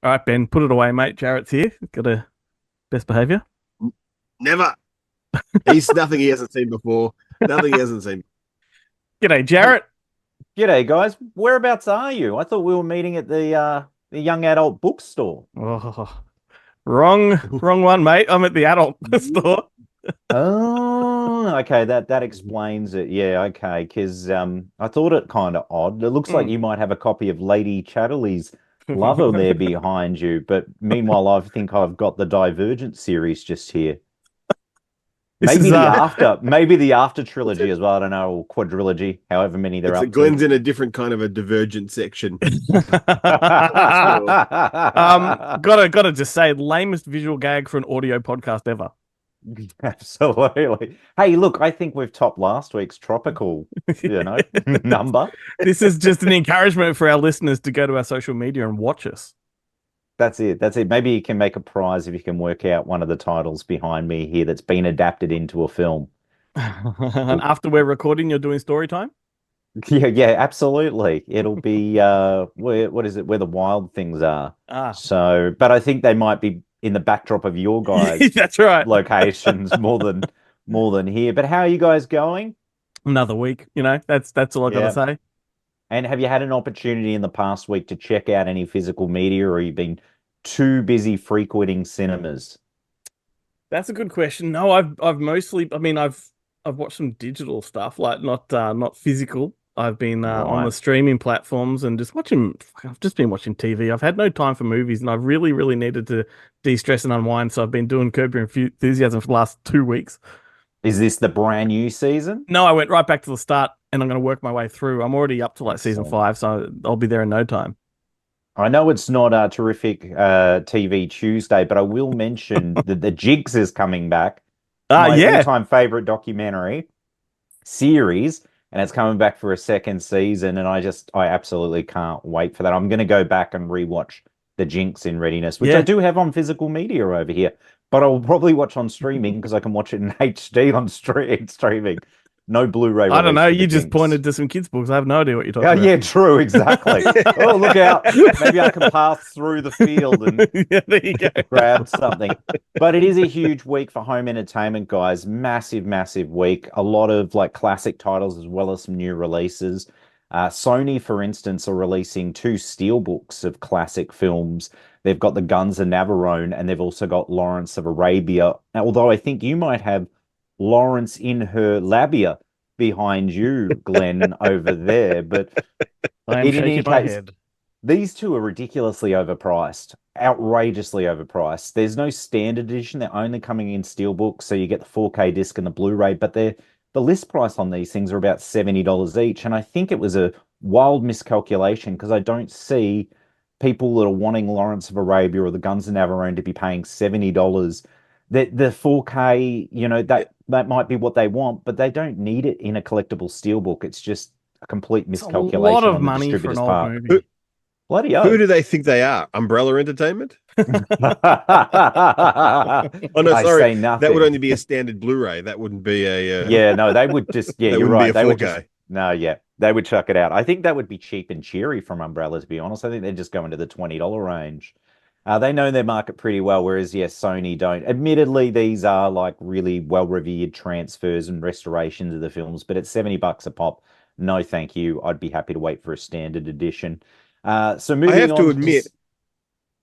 All right, Ben, put it away, mate. Jarret's here. Got a best behavior. Never. He's nothing he hasn't seen before. Nothing he hasn't seen. G'day, Hey, Jarret. g'day guys. Whereabouts are you? I thought we were meeting at the young adult bookstore. Oh, wrong one, mate. I'm at the adult store. Oh, okay, that explains it. Yeah, okay, because I thought it kind of odd. It looks like Mm. you might have a copy of Lady Chatterley's Lover there behind you, but meanwhile, I think I've got the Divergent series just here. This is Maybe the after trilogy as well. I don't know, or quadrilogy, however many they're It's a up to. Glenn's in a different kind of a divergent section. Gotta just say, lamest visual gag for an audio podcast ever. Absolutely. Hey, look, I think we've topped last week's tropical, number. This is just an encouragement for our listeners to go to our social media and watch us. That's it. That's it. Maybe you can make a prize if you can work out one of the titles behind me here that's been adapted into a film. And after we're recording, you're doing story time? Yeah, absolutely. It'll be what is it? Where the wild things are. So, but I think they might be in the backdrop of your guys' That's right. locations more than here. But how are you guys going? Another week, that's all I gotta say. And have you had an opportunity in the past week to check out any physical media, or you've been too busy frequenting cinemas? That's a good question. No, I've mostly, I've watched some digital stuff, like not physical. I've been on the Right. streaming platforms and just watching. I've just been watching TV. I've had no time for movies, and I've really needed to de-stress and unwind. So I've been doing Curb Your Enthusiasm for the last 2 weeks. Is this the brand new season? No, I went right back to the start, and I'm going to work my way through. I'm already up to like season Excellent. 5, so I'll be there in no time. I know it's not a terrific TV Tuesday, but I will mention that the Jigs is coming back. My Yeah. all-time favorite documentary series, and it's coming back for a second season, and I absolutely can't wait for that. I'm going to go back and rewatch The Jinx in readiness, which Yeah. I do have on physical media over here, but I'll probably watch on streaming because I can watch it in HD on streaming. No Blu-ray I don't release know. for The You just Jinx. pointed to some kids' books. I have no idea what you're talking Oh, about. yeah, true, exactly. Oh, look out. Maybe I can pass through the field and Yeah, there you go. grab something. But it is a huge week for home entertainment, guys. Massive week. A lot of like classic titles as well as some new releases. Sony, for instance, are releasing 2 steelbooks of classic films. They've got The Guns of Navarone, and they've also got Lawrence of Arabia. Now, although I think you might have Lawrence in her labia behind you, Glenn, over there. But I am in shaking any my case, head. these two are ridiculously overpriced, outrageously overpriced. There's no standard edition. They're only coming in steelbook, so you get the 4K disc and the Blu-ray, but the list price on these things are about $70 each. And I think it was a wild miscalculation because I don't see people that are wanting Lawrence of Arabia or the Guns of Navarone to be paying $70. The 4K, that might be what they want, but they don't need it in a collectible steelbook. It's just a complete It's a miscalculation lot of on the money for an distributor's old part. movie. Bloody Who hell. do they think they are? Umbrella Entertainment? Oh no, I sorry. say nothing. That would only be a standard Blu-ray. That wouldn't be a. Yeah, no, they would just. Yeah, that you're wouldn't be right. a They would 4K. just. No, yeah, they would chuck it out. I think that would be cheap and cheery from Umbrella, to be honest. I think they're just going to the $20 range. They know their market pretty well, whereas yes, Sony don't. Admittedly, these are like really well-revered transfers and restorations of the films, but at $70 a pop, no, thank you. I'd be happy to wait for a standard edition. So I moving have to on admit,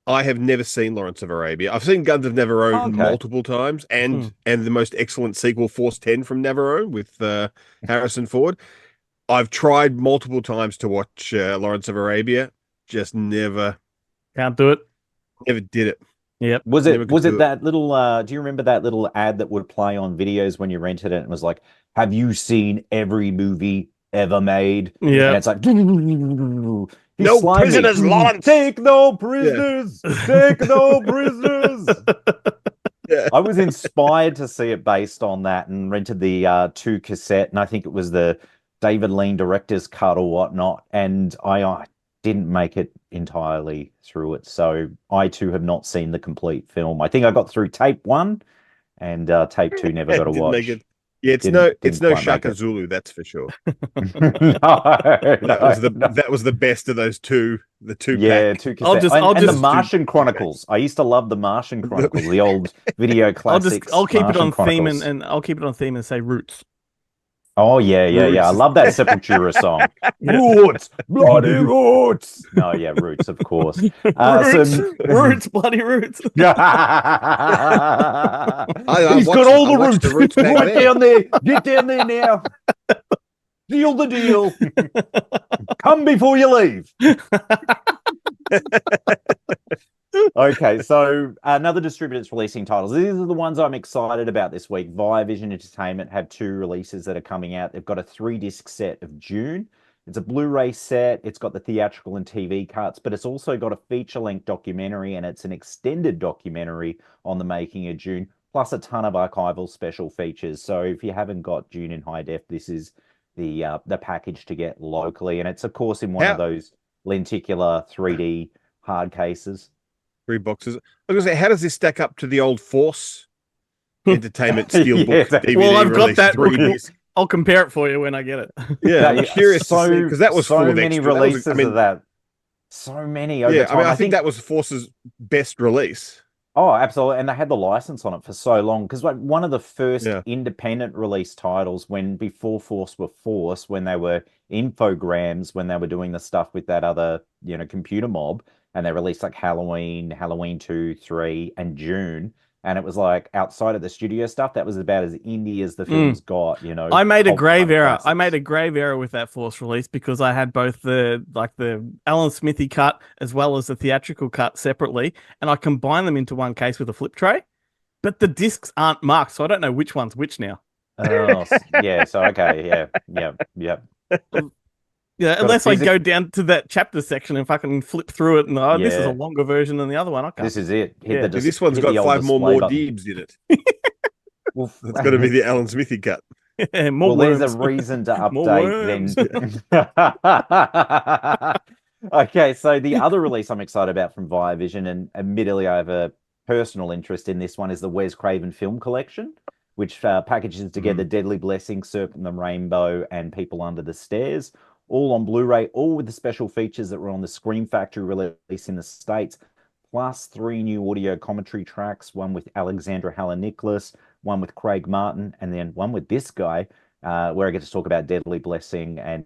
I have never seen Lawrence of Arabia. I've seen Guns of Navarone Okay. multiple times, and the most excellent sequel, Force 10 from Navarone with Harrison Ford. I've tried multiple times to watch Lawrence of Arabia, just never Can't do it. did it. Yep. Was Never it could do it. that little do you remember that little ad that would play on videos when you rented it and it was like, have you seen every movie ever made? Yeah. And it's like he's No slimy. prisoners, Lawrence! Take no prisoners. Take no prisoners. Yeah. I was inspired to see it based on that and rented the 2 cassette, and I think it was the David Lean director's cut or whatnot, and I didn't make it entirely through it, so I too have not seen the complete film. I think I got through tape 1, and tape 2 never got to Didn't watch. make it. Yeah, it's Didn't no quite make Shaka it. Zulu, that's for sure. No, That was the best of those two the two Yeah, pack. two cassettes. I'll And the just- Martian Chronicles. I used to love the Martian Chronicles, the old video classics. I'll keep it Martian on theme Chronicles. and I'll keep it on theme and say Roots. Oh yeah. I love that Sepultura song. Yeah. Roots, bloody roots. No, yeah, Roots, of course. Roots, bloody Roots. He's got all the watched roots, the Roots back right then. down there. Get down there now. Deal the deal. Come before you leave. Okay, so another distributor that's releasing titles. These are the ones I'm excited about this week. Viavision Entertainment have 2 releases that are coming out. They've got a 3-disc set of Dune. It's a Blu-ray set. It's got the theatrical and TV cuts, but it's also got a feature-length documentary, and it's an extended documentary on the making of Dune, plus a ton of archival special features. So if you haven't got Dune in high def, this is the package to get locally, and it's of course in one of those lenticular 3D hard cases. 3 boxes. I was gonna say, how does this stack up to the old Force Entertainment Steelbook DVD? Well, I've got that. 3D? I'll compare it for you when I get it. Yeah, I'm curious to see, because that was so full of many extra. releases of that. So many over time. I think that was Force's best release. Oh, absolutely. And they had the license on it for so long, because like one of the first independent release titles before Force were Force, when they were Infograms, when they were doing the stuff with that other, computer mob, and they released like Halloween 2, 3, and June. And it was like outside of the studio stuff, that was about as indie as the films got, I made a grave error. classics. I made a grave error with that Force release because I had both the Alan Smithy cut as well as the theatrical cut separately, and I combined them into one case with a flip tray. But the discs aren't marked, so I don't know which one's which now. Oh, yeah. So okay, yeah. Yeah, unless I go down to that chapter section and fucking flip through it, and this is a longer version than the other one. Okay, this is it. This one's got 5 more Deebs in it. Well, it's got to be the Alan Smithy cut. There's a reason to update then. Okay, so the other release I'm excited about from Viavision, and admittedly I have a personal interest in this one, is the West Craven Film Collection, which packages together Deadly Blessing, Serpent and the Rainbow, and People Under the Stairs, all on Blu-ray, all with the special features that were on the Scream Factory release in the States, plus 3 new audio commentary tracks, one with Alexandra Helen-Nicholas, one with Craig Martin, and then one with this guy, where I get to talk about Deadly Blessing, and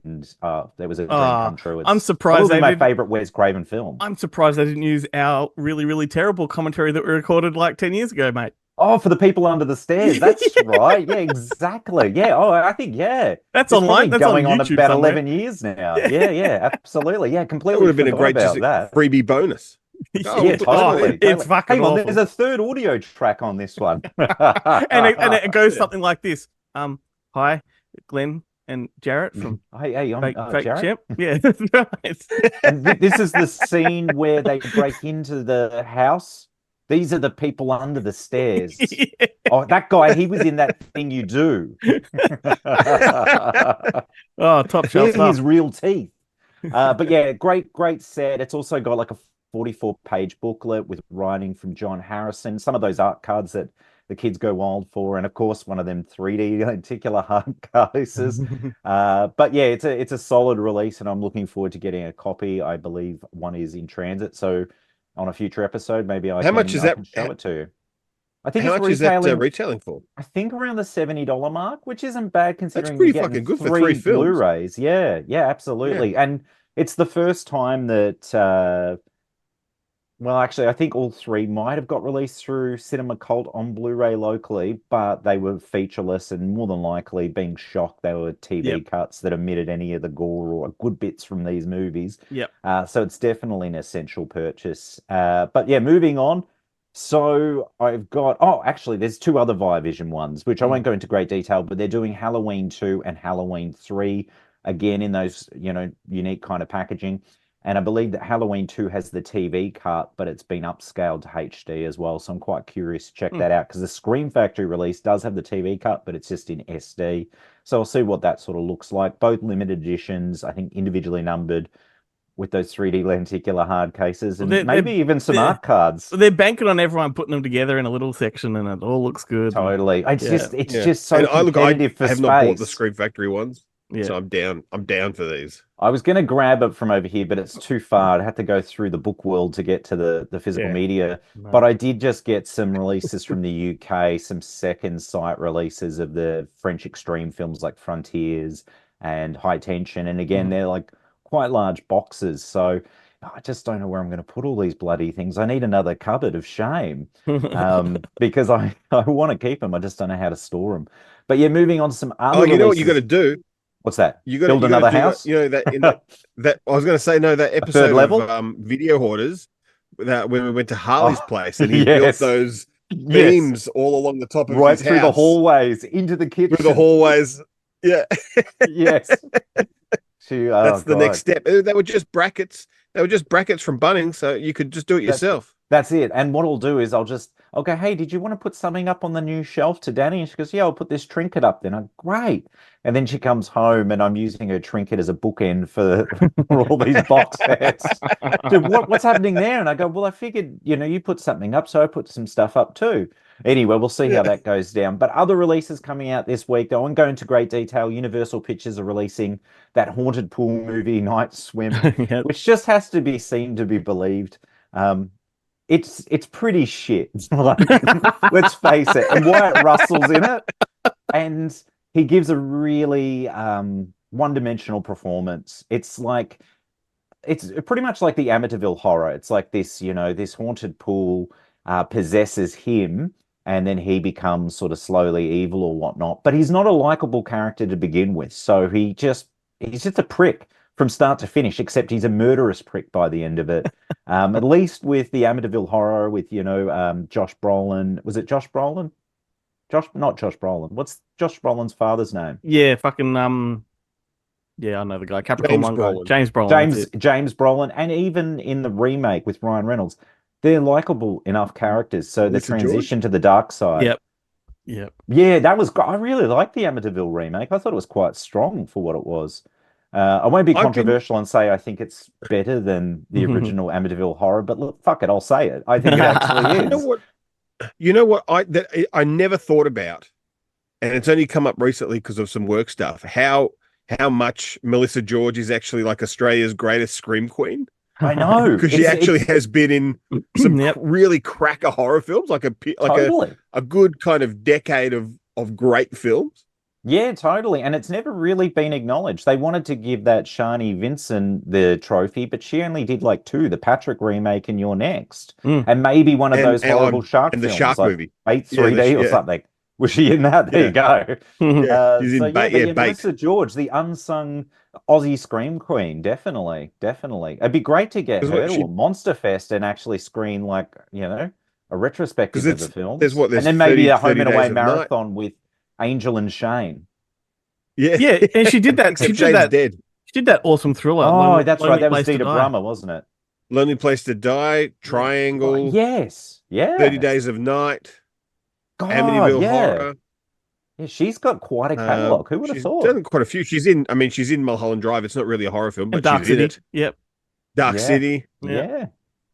there was a dream come true. I'm surprised they my favorite Wes Craven film. I'm surprised they didn't use our really, really terrible commentary that we recorded like 10 years ago, mate. Oh, for the People Under the Stairs. That's right. Yeah, exactly. Yeah. Oh, I think, That's it's online. That's going on about somewhere. 11 years now. Yeah, absolutely. Yeah, completely. That would have been a great freebie bonus. Yeah, totally. It's fucking Hang on, awful. there's a 3rd audio track on this one. and it goes something like this. Hi, Glenn and Jarret from Hey, I'm Fake Jarret. Champ. Yeah, that's right. And this is the scene where they break into the house. These are the people under the stairs. Yeah. Oh, that guy, he was in that Thing You Do. Oh, top shelf Here's stuff. his real teeth. But yeah, great set. It's also got like a 44-page booklet with writing from John Harrison, some of those art cards that the kids go wild for, and of course one of them 3D lenticular hard cases. But yeah, it's a solid release, and I'm looking forward to getting a copy. I believe one is in transit, so on a future episode, maybe I can show it to you. I think how much is that retailing for? I think around the $70 mark, which isn't bad considering that's pretty you're fucking good for 3 3 films. Blu-rays. Yeah, absolutely. Yeah. And it's the first time that well, actually, I think all 3 might have got released through Cinema Cult on Blu-ray locally, but they were featureless, and more than likely, being shocked, they were TV cuts that omitted any of the gore or good bits from these movies. So it's definitely an essential purchase. But yeah, moving on. So I've got, actually, there's 2 other Viavision ones, which I won't go into great detail, but they're doing Halloween 2 and Halloween 3, again, in those, unique kind of packaging. And I believe that Halloween 2 has the TV cut, but it's been upscaled to HD as well. So I'm quite curious to check that out, because the Scream Factory release does have the TV cut, but it's just in SD. So I'll see what that sort of looks like. Both limited editions, I think individually numbered, with those 3D lenticular hard cases, and maybe even some art cards. They're banking on everyone putting them together in a little section, and it all looks good. Totally. It's just so competitive for space. I have not bought the Scream Factory ones. Yeah. So I'm down. I'm down for these. I was going to grab it from over here, but it's too far. I'd have to go through the book world to get to the physical Yeah. media. No. But I did just get some releases from the UK, some second sight releases of the French extreme films like Frontiers and High Tension. And again, they're like quite large boxes. So I just don't know where I'm going to put all these bloody things. I need another cupboard of shame because I want to keep them. I just don't know how to store them. But yeah, moving on to some other Oh, you know what you got releases. to do? What's that? You got Build to another do house? you know that in that I was going to say no, that third episode level? of Video Hoarders, that when we went to Harley's Oh, place and he built yes. those Yes. beams all along the top of Right his through the house, hallways into the kitchen. through the hallways. Yeah, Yes. that's the next step. They were just brackets. They were just brackets from Bunnings, so you could just do it yourself. That's it. And what I'll do is I'll go, hey, did you want to put something up on the new shelf to Danny? And she goes, yeah, I'll put this trinket up then. Great. And then she comes home and I'm using her trinket as a bookend for all these box sets. Dude, what's happening there? And I go, well, I figured, you put something up, so I put some stuff up too. Anyway, we'll see how that goes down. But other releases coming out this week, I won't go into great detail. Universal Pictures are releasing that haunted pool movie, Night Swim, Yep. which just has to be seen to be believed. It's pretty shit. Like, let's face it. And Wyatt Russell's in it, and he gives a really one-dimensional performance. It's pretty much like the Amityville Horror. It's like this, this haunted pool possesses him, and then he becomes sort of slowly evil or whatnot. But he's not a likable character to begin with, so he's just a prick from start to finish, except he's a murderous prick by the end of it. At least with the Amityville Horror, with Josh Brolin. Was it Josh Brolin? Not Josh Brolin. What's Josh Brolin's father's name? Yeah, fucking yeah, I know the guy. Capricorn James one guy. Brolin. James Brolin. James Brolin, and even in the remake with Ryan Reynolds, they're likable enough characters. So the transition to the dark side. Yep. Yep. Yeah, that was. I really liked the Amityville remake. I thought it was quite strong for what it was. I won't be controversial and say I think it's better than the original Amityville Horror, but look, fuck it, I'll say it. I think it actually is. You know what? I never thought about, and it's only come up recently because of some work stuff. How much Melissa George is actually like Australia's greatest scream queen. I know, because she actually has been in some really cracker horror films, like a good kind of decade of great films. Yeah, totally. And it's never really been acknowledged. They wanted to give that Shani Vincent the trophy, but she only did like 2, the Patrick remake and You're Next. And maybe one of those horrible shark films. And the shark movie. Bait 3D or something. Was she in that? There you go. She's in Bait. Melissa George, the unsung Aussie scream queen. Definitely. It'd be great to get her to a Monster Fest and actually screen like, a retrospective of the film. And then maybe a home and away marathon with Angel and Shane. Yeah, and she did that. Shane's dead. She did that awesome thriller. Oh, that's right. That was Dita Brummer, wasn't it? Lonely Place to Die, Triangle. Oh, yes. Yeah. 30 Days of Night. God, Amityville Horror. Yeah, she's got quite a catalogue. Who would have thought? She's done quite a few. She's in Mulholland Drive. It's not really a horror film, but Dark she's in City. it. Yep. Dark City. Yeah.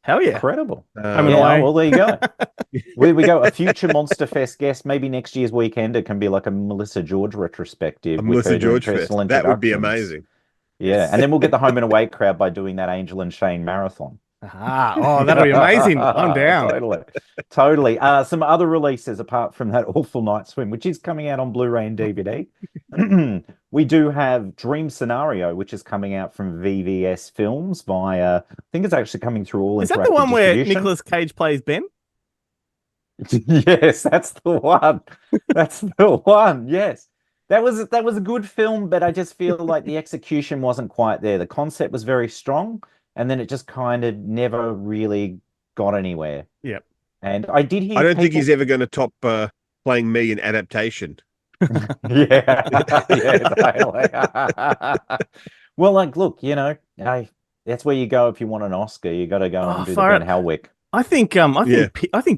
Hell yeah. Incredible. Well, there you go. we go. A future Monster Fest guest, maybe next year's weekend, it can be like a Melissa George retrospective. A Melissa George Fest. That would be amazing. Yeah. And then we'll get the home and away crowd by doing that Angel and Shane marathon. Oh, that'll be amazing. I'm down. Totally. Some other releases apart from that awful Night Swim, which is coming out on Blu-ray and DVD. We do have Dream Scenario, which is coming out from VVS Films via, I think it's actually coming through all. Is that the one where Nicolas Cage plays Ben? Yes, that's the one. That's the one. Yes. That was a good film, but I just feel like the execution wasn't quite there. The concept was very strong, and then it just kind of never really got anywhere. Yep. And I did hear. I don't think he's ever going to top playing me in Adaptation. Yeah. Well, like, look, that's where you go if you want an Oscar. You got to go and do the Ben Helwick. I think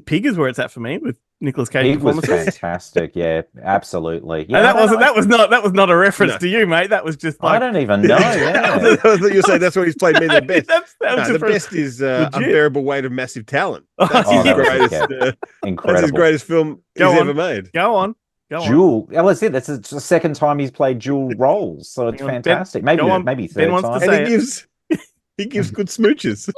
Pig is where it's at for me with Nicolas Cage. It was fantastic. Yeah, absolutely. Yeah, that was not a reference to you, mate. That was just like I don't even know. Yeah. You're saying that's what he's played me the best. The best is legit. Unbearable Weight of Massive Talent. That's his greatest. Incredible. That's his greatest film he's ever made. Go on. Go on. Dual. Well, that's it. That's the second time he's played dual roles, so it's Hang on, fantastic. Ben, Maybe go on. maybe Ben third wants to time. say And he gives good smooches.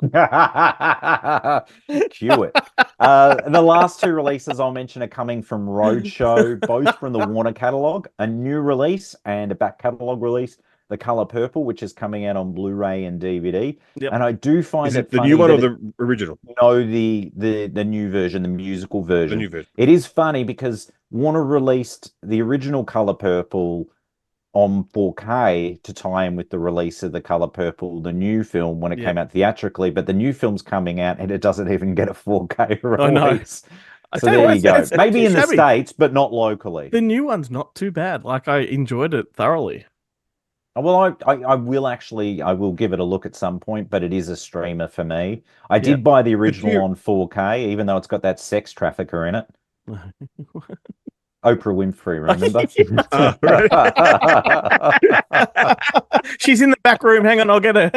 Cue it. The last two releases I'll mention are coming from Roadshow, both from the Warner catalog. A new release and a back catalog release, The Color Purple, which is coming out on Blu-ray and DVD. Yep. And I do find Is it it the funny new one or that the original? no, the new version, the musical The version. new version. It is funny because Warner released the original Color Purple on 4K to tie in with the release of The Color Purple, the new film, when it Yeah. came out theatrically, but the new film's coming out and it doesn't even get a 4K I know. release. I So tell you there what, you go. it's not Maybe too in the shabby. States, but not locally. The new one's not too bad. Like, I enjoyed it thoroughly. Well, I will actually, I will give it a look at some point, but it is a streamer for me. I Yeah. did buy the original you- on 4K, even though it's got that sex trafficker in it. Oprah Winfrey, remember? Right. She's in the back room. Hang on, I'll get her.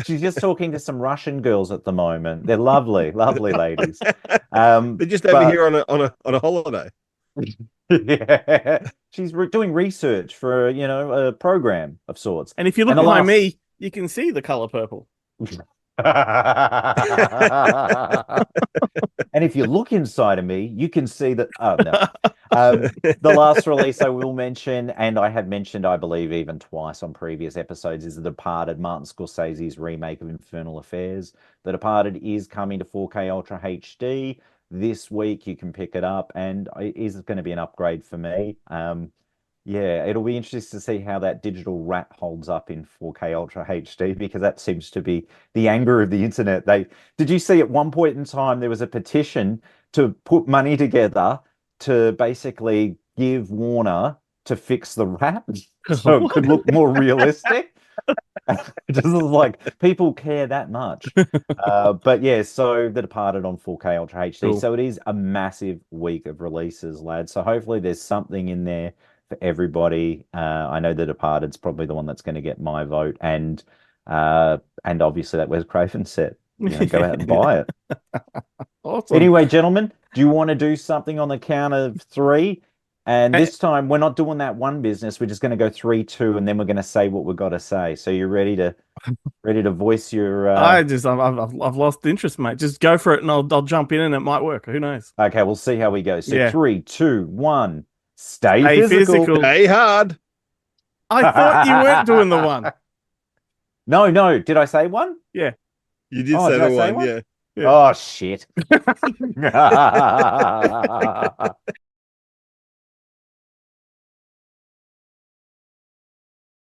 She's just talking to some Russian girls at the moment. They're lovely, lovely ladies. They're just over but- here on a holiday. Yeah, she's doing research for a program of sorts. And if you look And the behind last- me, you can see the color purple. And if you look inside of me, you can see that. Oh no. The last release I will mention, and I have mentioned, I believe, even twice on previous episodes, is The Departed, Martin Scorsese's remake of Infernal Affairs. The Departed is coming to 4K Ultra HD this week. You can pick it up, and it is going to be an upgrade for me. Yeah, it'll be interesting to see how that digital rat holds up in 4K Ultra HD, because that seems to be the anger of the internet. Did you see at one point in time there was a petition to put money together to basically give Warner to fix the rat so it could look more realistic? Just like people care that much. But yeah, so The Departed on 4K Ultra HD. Cool. So it is a massive week of releases, lads. So hopefully there's something in there for everybody. I know The Departed's probably the one that's going to get my vote, and obviously that Wes Craven set. Go out and buy it. Awesome. Anyway, gentlemen, do you want to do something on the count of three? And this time we're not doing that one business. We're just going to go 3, 2, and then we're going to say what we've got to say. So you're ready to voice your? I've lost interest, mate. Just go for it, and I'll jump in, and it might work. Who knows? Okay, we'll see how we go. So Yeah. 3, 2, 1. Stay Stay physical. physical. Hey, hard. I thought you weren't doing the one. No. Did I say one? You did Oh, say did I the say one, one? yeah. Yeah. Oh shit.